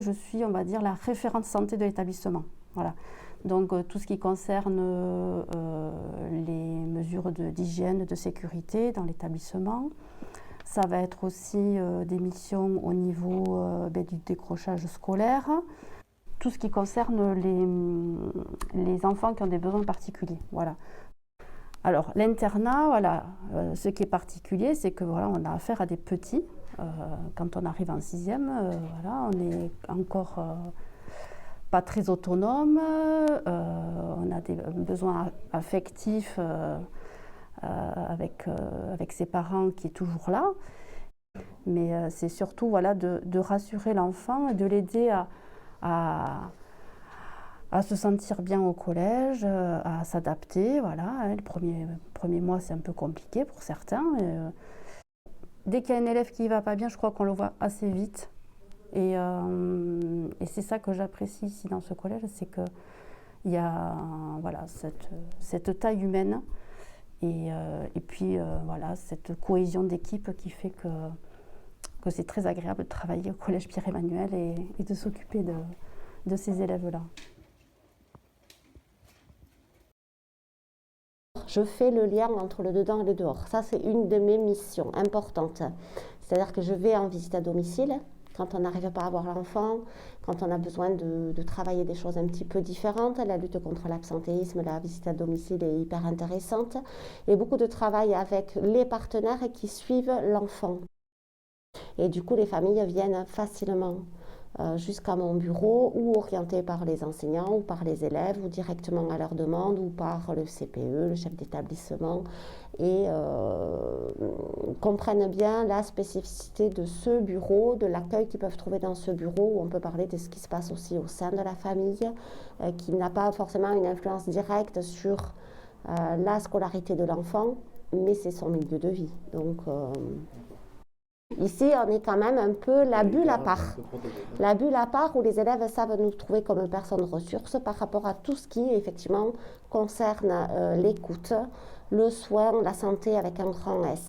Je suis, on va dire, la référente santé de l'établissement. Voilà. Donc tout ce qui concerne les mesures d'hygiène, de sécurité dans l'établissement. Ça va être aussi des missions au niveau du décrochage scolaire. Tout ce qui concerne les enfants qui ont des besoins particuliers. Voilà. Alors l'internat, voilà, ce qui est particulier, c'est que voilà, on a affaire à des petits. Quand on arrive en 6e, voilà, on est encore pas très autonome, on a des besoins affectifs avec ses parents qui est toujours là. Mais c'est surtout voilà, de rassurer l'enfant et de l'aider à se sentir bien au collège, à s'adapter. Voilà. Les premiers mois, c'est un peu compliqué pour certains. Dès qu'il y a un élève qui ne va pas bien, je crois qu'on le voit assez vite. Et c'est ça que j'apprécie ici dans ce collège, c'est qu'il y a voilà, cette taille humaine et puis voilà, cette cohésion d'équipe qui fait que c'est très agréable de travailler au collège Pierre-Emmanuel et de s'occuper de ces élèves-là. Je fais le lien entre le dedans et le dehors. Ça, c'est une de mes missions importantes. C'est-à-dire que je vais en visite à domicile, quand on n'arrive pas à voir l'enfant, quand on a besoin de travailler des choses un petit peu différentes. La lutte contre l'absentéisme, la visite à domicile est hyper intéressante. Et beaucoup de travail avec les partenaires qui suivent l'enfant. Et du coup, les familles viennent facilement jusqu'à mon bureau, ou orientées par les enseignants ou par les élèves, ou directement à leur demande, ou par le CPE, le chef d'établissement, et comprennent bien la spécificité de ce bureau, de l'accueil qu'ils peuvent trouver dans ce bureau, où on peut parler de ce qui se passe aussi au sein de la famille, qui n'a pas forcément une influence directe sur la scolarité de l'enfant, mais c'est son milieu de vie. Donc, ici, on est quand même un peu la bulle à part. La bulle à part où les élèves savent nous trouver comme personnes ressources par rapport à tout ce qui, effectivement, concerne l'écoute, le soin, la santé avec un grand S.